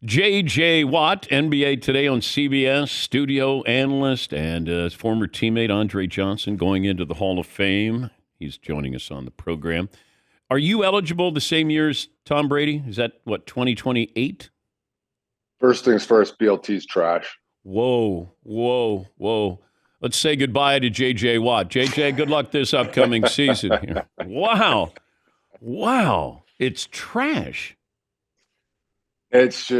J.J. Watt, NBA Today on CBS, studio analyst, and his former teammate Andre Johnson going into the Hall of Fame. He's joining us on the program. Are you eligible the same year as Tom Brady? Is that, 2028? First things first, BLT's trash. Whoa, whoa, whoa. Let's say goodbye to J.J. Watt. J.J., good luck this upcoming season here. Wow. Wow. It's trash. It's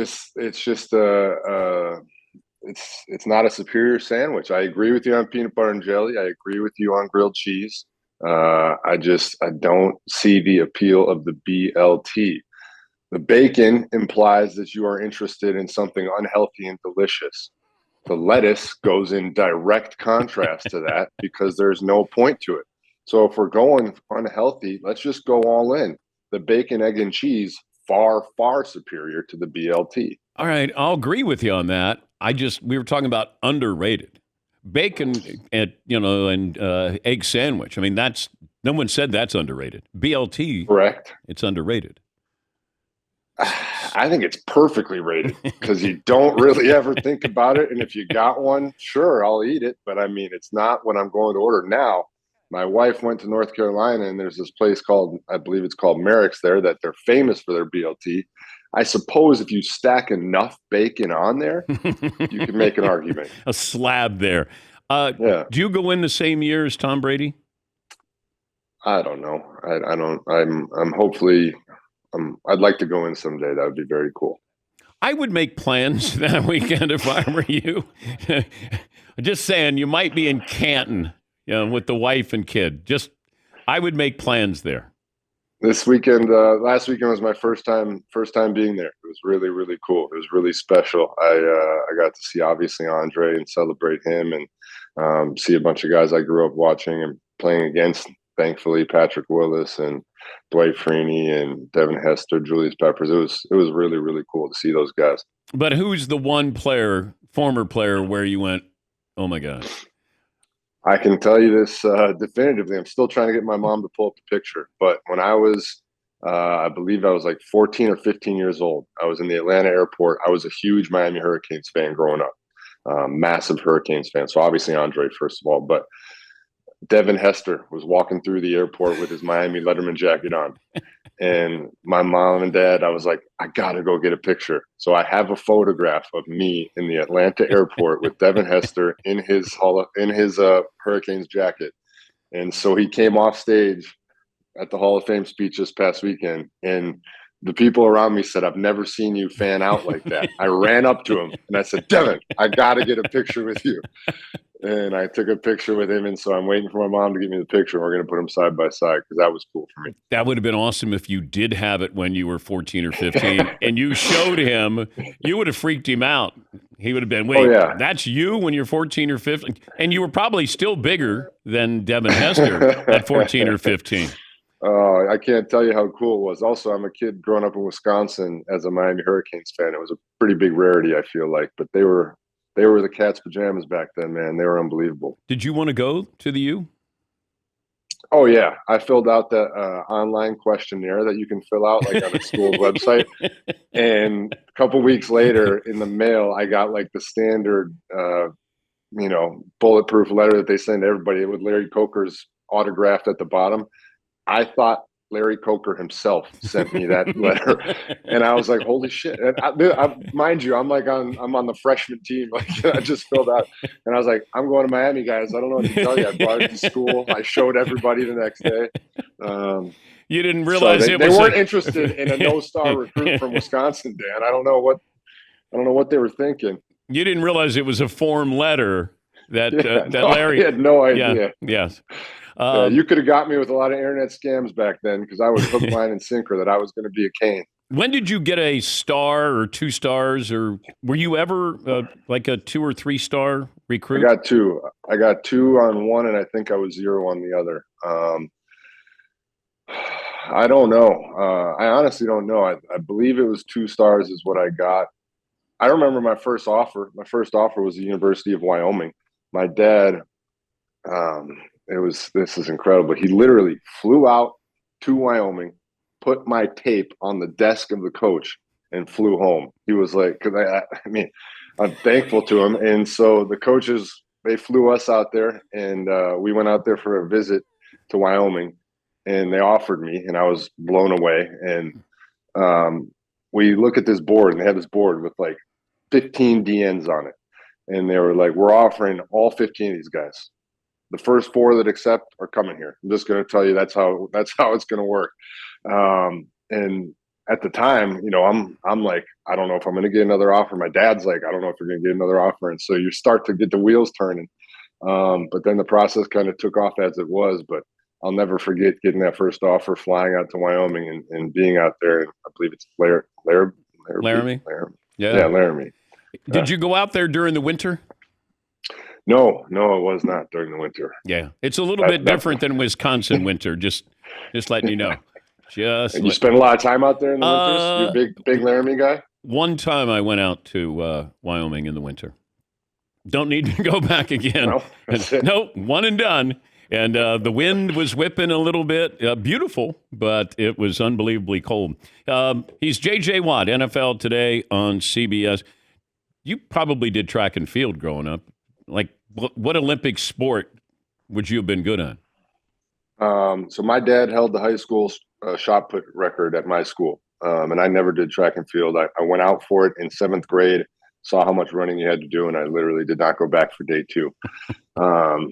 not a superior sandwich. I agree with you on peanut butter and jelly. I agree with you on grilled cheese. I don't see the appeal of the BLT. The bacon implies that you are interested in something unhealthy and delicious. The lettuce goes in direct contrast to that because there's no point to it. So if we're going unhealthy, let's just go all in. The bacon, egg, and cheese, far, far superior to the BLT. All right, I'll agree with you on that. We were talking about underrated bacon and egg sandwich. I mean, no one said that's underrated. BLT, Correct. it's underrated. I think it's perfectly rated because you don't really ever think about it. And if you got one, sure, I'll eat it. But I mean, it's not what I'm going to order now. My wife went to North Carolina, and there's this place I believe it's called Merrick's there, that they're famous for their BLT. I suppose if you stack enough bacon on there, you can make an argument. A slab there. Yeah. Do you go in the same year as Tom Brady? I don't know. I don't. I'm hopefully. I'd like to go in someday. That would be very cool. I would make plans that weekend if I were you. Just saying, you might be in Canton, with the wife and kid. I would make plans there. This weekend, last weekend was my first time being there. It was really, really cool. It was really special. I got to see obviously Andre and celebrate him, and see a bunch of guys I grew up watching and playing against. Thankfully, Patrick Willis and Dwight Freeney and Devin Hester, Julius Peppers. It was really, really cool to see those guys. But who's the one former player, where you went, oh my God? I can tell you this definitively. I'm still trying to get my mom to pull up the picture. But when I was, I believe I was like 14 or 15 years old, I was in the Atlanta airport. I was a huge Miami Hurricanes fan growing up, massive Hurricanes fan. So obviously Andre, first of all, but Devin Hester was walking through the airport with his Miami Letterman jacket on. And my mom and dad, I was like, I got to go get a picture. So I have a photograph of me in the Atlanta airport with Devin Hester in his Hurricanes jacket. And so he came off stage at the Hall of Fame speech this past weekend. And the people around me said, I've never seen you fan out like that. I ran up to him and I said, Devin, I got to get a picture with you. And I took a picture with him, and so I'm waiting for my mom to give me the picture. And we're going to put them side by side because that was cool for me. That would have been awesome if you did have it when you were 14 or 15 and you showed him. You would have freaked him out. He would have been, wait, that's you when you're 14 or 15? And you were probably still bigger than Devin Hester at 14 or 15. I can't tell you how cool it was. Also, I'm a kid growing up in Wisconsin as a Miami Hurricanes fan. It was a pretty big rarity, I feel like, but they were the cat's pajamas back then, man. They were unbelievable. Did you want to go to the U? Oh, yeah. I filled out that online questionnaire that you can fill out like on the school's website. And a couple weeks later in the mail, I got like the standard, bulletproof letter that they send to everybody with Larry Coker's autographed at the bottom. I thought Larry Coker himself sent me that letter, and I was like, "Holy shit!" And mind you, I'm on the freshman team. Like I just filled out, and I was like, "I'm going to Miami, guys. I don't know what to tell you." I brought it to school. I showed everybody the next day. You didn't realize they weren't interested in a no-star recruit from Wisconsin, Dan. I don't know what they were thinking. You didn't realize it was a form letter that Larry I had no idea. Yeah, yes. You could have got me with a lot of internet scams back then because I was hook, line, and sinker that I was going to be a Cane. When did you get a star or 2 stars, or were you ever like a 2 or 3 star recruit? I got 2. I got 2 on one, and I think I was 0 on the other. I don't know. I honestly don't know. I believe it was 2 stars is what I got. I remember my first offer. My first offer was the University of Wyoming. My dad. This is incredible. He literally flew out to Wyoming, put my tape on the desk of the coach, and flew home. He was like, because I mean, I'm thankful to him. And so the coaches, they flew us out there, and we went out there for a visit to Wyoming, and they offered me, and I was blown away. And we look at this board, and they had this board with like 15 DNs on it. And they were like, we're offering all 15 of these guys. The first 4 that accept are coming here. I'm just going to tell you that's how it's going to work. And at the time, you know, I'm like, I don't know if I'm going to get another offer. My dad's like, I don't know if you're going to get another offer. And so you start to get the wheels turning. But then the process kind of took off as it was. But I'll never forget getting that first offer, flying out to Wyoming and being out there. And I believe it's Laramie. Yeah, Laramie. Did you go out there during the winter? No, it was not during the winter. Yeah, it's a little bit different than Wisconsin winter. Just letting you know. And you spend a lot of time out there in the winters? You're a big Laramie guy? One time I went out to Wyoming in the winter. Don't need to go back again. No, one and done. And the wind was whipping a little bit. Beautiful, but it was unbelievably cold. He's J.J. Watt, NFL Today on CBS. You probably did track and field growing up. Like, what Olympic sport would you have been good on? So my dad held the high school shot put record at my school, and I never did track and field. I went out for it in 7th grade, saw how much running you had to do, and I literally did not go back for day 2.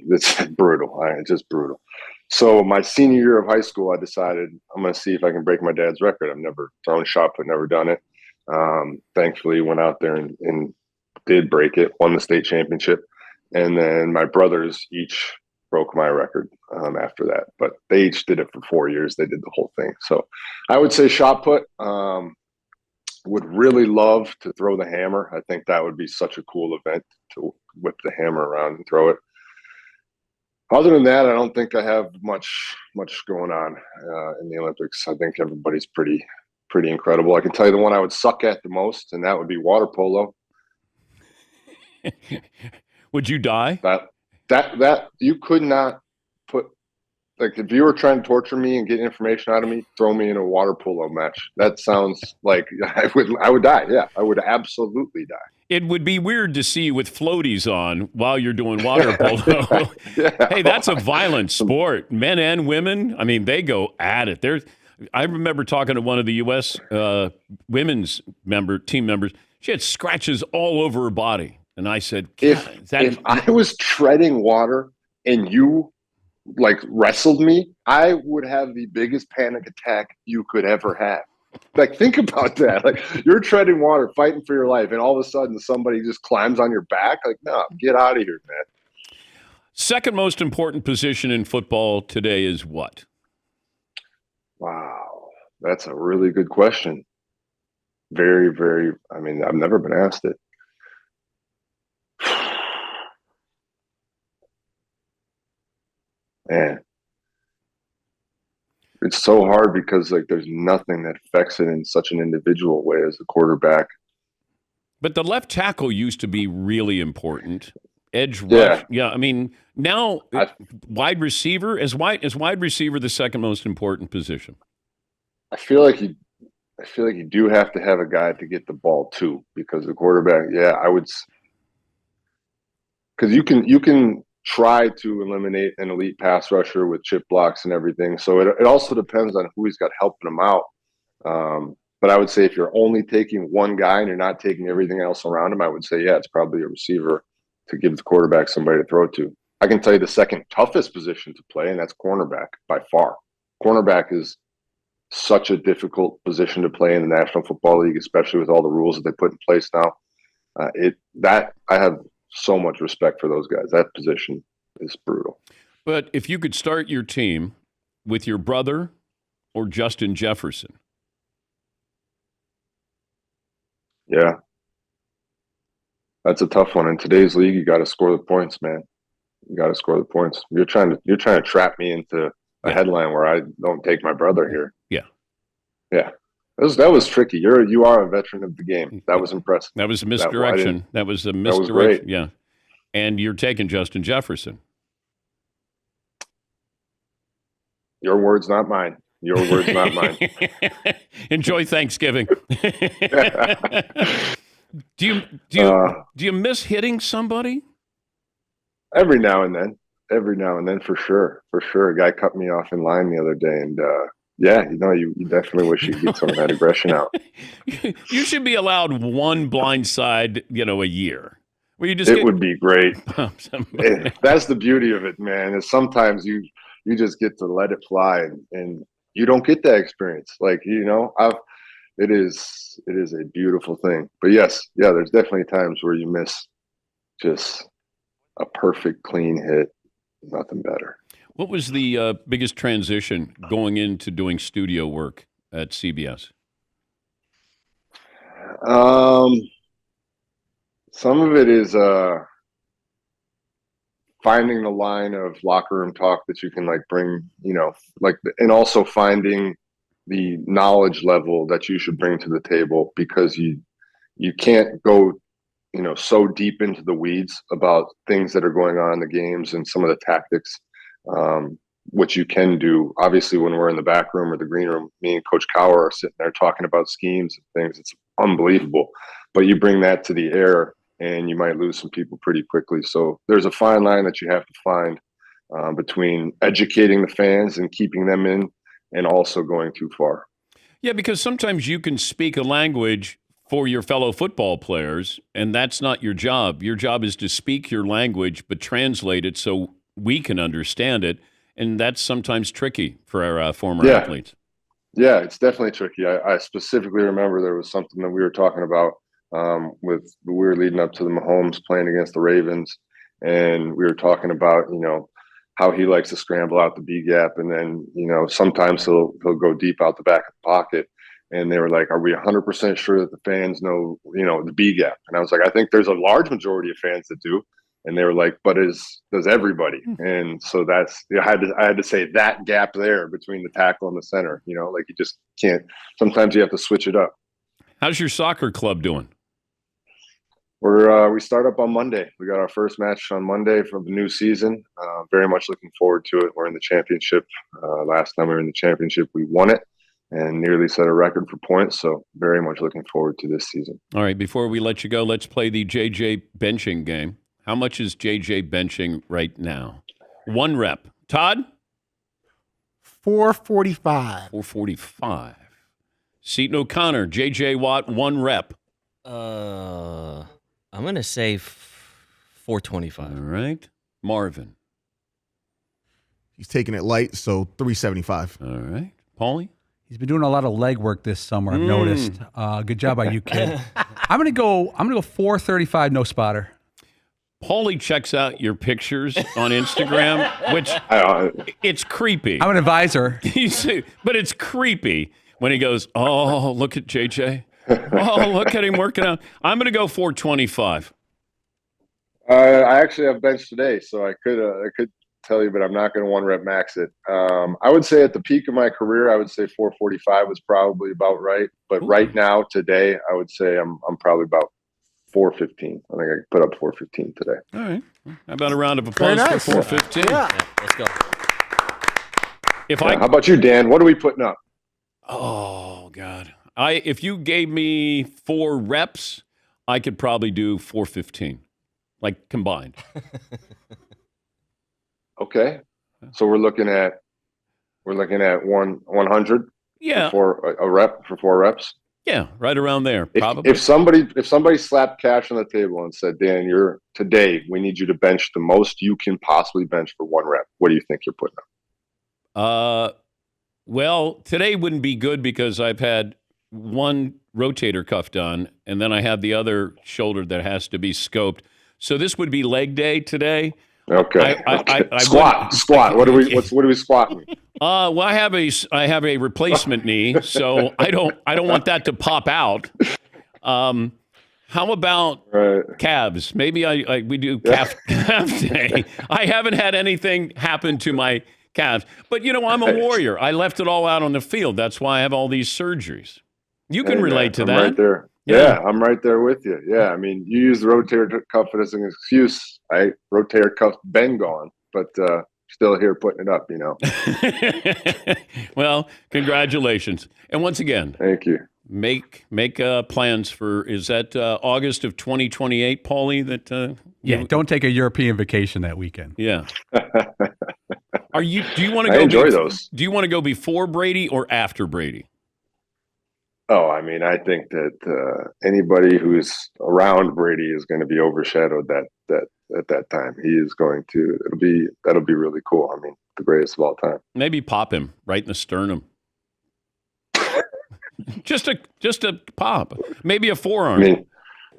It's brutal. It's just brutal. So my senior year of high school, I decided I'm going to see if I can break my dad's record. I've never thrown shot put, never done it. Thankfully, went out there and did break it, won the state championship. And then my brothers each broke my record after that. But they each did it for 4 years. They did the whole thing. So I would say shot put. Would really love to throw the hammer. I think that would be such a cool event to whip the hammer around and throw it. Other than that, I don't think I have much going on in the Olympics. I think everybody's pretty incredible. I can tell you the one I would suck at the most, and that would be water polo. Would you die? That you could not put, like, if you were trying to torture me and get information out of me, throw me in a water polo match. That sounds like I would die. Yeah, I would absolutely die. It would be weird to see you with floaties on while you're doing water polo. Yeah. Hey, that's a violent sport. Men and women, I mean, they go at it. I remember talking to one of the U.S. Women's team members. She had scratches all over her body. And I said, if I was treading water and you like wrestled me, I would have the biggest panic attack you could ever have. Like, think about that. Like, you're treading water, fighting for your life, and all of a sudden somebody just climbs on your back. Like, no, get out of here, man. Second most important position in football today is what? Wow, that's a really good question. Very, very, I mean, I've never been asked it. Man, it's so hard because, like, there's nothing that affects it in such an individual way as a quarterback. But the left tackle used to be really important. Edge rush. Yeah, I mean, now wide receiver, is wide receiver the second most important position? I feel like you do have to have a guy to get the ball too, because the quarterback, I would, because you can try to eliminate an elite pass rusher with chip blocks and everything. So it also depends on who he's got helping him out. But I would say if you're only taking one guy and you're not taking everything else around him, I would say, it's probably a receiver to give the quarterback somebody to throw to. I can tell you the second toughest position to play, and that's cornerback by far. Cornerback is such a difficult position to play in the National Football League, especially with all the rules that they put in place now. I have so much respect for those guys. That position is brutal. But if you could start your team with your brother or Justin Jefferson. Yeah. That's a tough one. In today's league, you got to score the points, man. You got to score the points. You're trying to trap me into a headline where I don't take my brother here. Yeah. Yeah. That was tricky. You are a veteran of the game. That was impressive. That was a misdirection. That was a misdirection. That was great. Yeah. And you're taking Justin Jefferson. Your words, not mine. Your words, not mine. Enjoy Thanksgiving. Do you miss hitting somebody? Every now and then, for sure. A guy cut me off in line the other day, and yeah, you definitely wish you could get some of that aggression out. You should be allowed one blindside, a year. Where you just would be great. That's the beauty of it, man. Is sometimes you just get to let it fly, and you don't get that experience. Like it is a beautiful thing. But yes, yeah, there's definitely times where you miss just a perfect clean hit. Nothing better. What was the biggest transition going into doing studio work at CBS? Some of it is finding the line of locker room talk that you can bring, and also finding the knowledge level that you should bring to the table, because you can't go so deep into the weeds about things that are going on in the games and some of the tactics. What you can do, obviously, when we're in the back room or the green room, me and Coach Cowher are sitting there talking about schemes and things. It's unbelievable. But you bring that to the air, and you might lose some people pretty quickly. So there's a fine line that you have to find between educating the fans and keeping them in, and also going too far. Yeah, because sometimes you can speak a language for your fellow football players, and that's not your job. Your job is to speak your language, but translate it so we can understand it, and that's sometimes tricky for our former athletes. Yeah, it's definitely tricky. I specifically remember there was something that we were talking about we were leading up to the Mahomes playing against the Ravens, and we were talking about how he likes to scramble out the B gap, and then sometimes he'll go deep out the back of the pocket. And they were like, "Are we 100% sure that the fans know the B gap?" And I was like, "I think there's a large majority of fans that do." And they were like, "But does everybody?" And so that's I had to say that gap there between the tackle and the center. You just can't. Sometimes you have to switch it up. How's your soccer club doing? We start up on Monday. We got our first match on Monday for the new season. Very much looking forward to it. We're in the championship. Last time we were in the championship, we won it and nearly set a record for points. So very much looking forward to this season. All right, before we let you go, let's play the JJ benching game. How much is JJ benching right now? One rep. Todd? 445. 445. Seton O'Connor, JJ Watt, one rep. I'm going to say 425. All right. Marvin. He's taking it light, so 375. All right. Paulie? He's been doing a lot of leg work this summer, I've noticed. Good job by you, kid. I'm gonna go 435, no spotter. Paulie checks out your pictures on Instagram, which it's creepy. I'm an advisor. But it's creepy when he goes, "Oh, look at JJ. Oh, look at him working out." I'm going to go 425. I actually have bench today, so I could tell you, but I'm not going to one rep max it. I would say at the peak of my career, I would say 445 was probably about right. But right now, today, I would say I'm probably about 415. I think I put up 415 today. All right. How about a round of applause for 415? Yeah, let's go. How about you, Dan? What are we putting up? Oh, God. If you gave me 4 reps, I could probably do 415, like combined. Okay. So we're looking at 100. Yeah. For a rep for 4 reps. Yeah, right around there, probably. If somebody slapped cash on the table and said, "Dan, today we need you to bench the most you can possibly bench for 1 rep," what do you think you're putting up? Well, today wouldn't be good because I've had one rotator cuff done, and then I have the other shoulder that has to be scoped. So this would be leg day today. Okay. I squat. What are we squatting? Well, I have a replacement knee, so I don't want that to pop out. How about calves? Maybe we do calf day. I haven't had anything happen to my calves, but I'm a warrior. I left it all out on the field. That's why I have all these surgeries. You can relate to that. Right there. Yeah, I'm right there with you. Yeah, I mean, you use the rotator cuff as an excuse. Rotator cuff been gone, but still here putting it up, you know. Well, congratulations. And once again, Thank you. make plans for, is that August of 2028, Paulie? That Yeah, don't take a European vacation that weekend. yeah. Do you want to I go? enjoy those. Do you want to go before Brady or after Brady? Oh, I mean, I think that anybody who's around Brady is going to be overshadowed at that time. He is going to. That'll be really cool. I mean, the greatest of all time. Maybe pop him right in the sternum. just a pop. Maybe a forearm. I mean,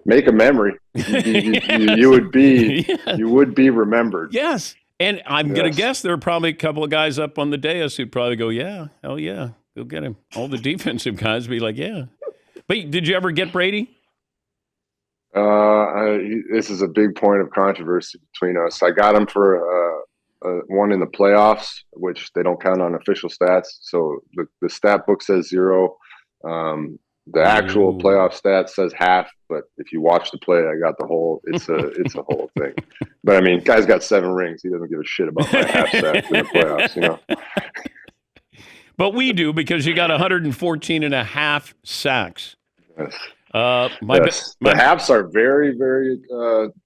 make a memory. You would be Yeah. you would be remembered. Yes. And I'm going to Yes. guess there are probably a couple of guys up on the dais who'd probably go, yeah, hell yeah, go get him. All the defensive guys would be like, yeah. But did you ever get Brady? This is a big point of controversy between us. I got him for one in the playoffs, which they don't count on official stats. So the stat book says 0. The actual Ooh. playoff stat says half, but if you watch the play, I got the whole. It's a whole thing. But I mean, guy's got 7 rings. He doesn't give a shit about my half stats in the playoffs, you know. But we do, because you got 114 and a half sacks. Yes. My The halves are very, very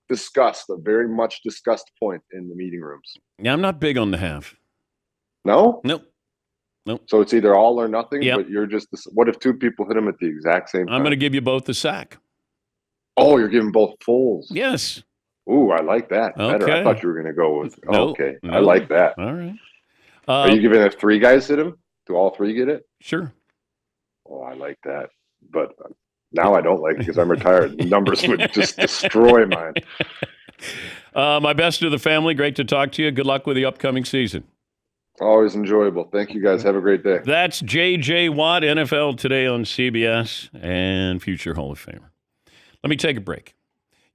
discussed. A very much discussed point in the meeting rooms. Yeah, I'm not big on the half. No. Nope. So it's either all or nothing. Yep. But you're just. What if 2 people hit him at the exact same time? I'm going to give you both the sack. Oh, you're giving both fulls. Yes. Ooh, I like that better. Okay. I thought you were going to go with. No, Okay, no. I like that. All right. Are you giving if 3 guys hit him? Do all 3 get it? Sure. Oh, I like that. But now I don't like it because I'm retired. The numbers would just destroy mine. My best to the family. Great to talk to you. Good luck with the upcoming season. Always enjoyable. Thank you guys. Have a great day. That's J.J. Watt, NFL Today on CBS, and future Hall of Famer. Let me take a break.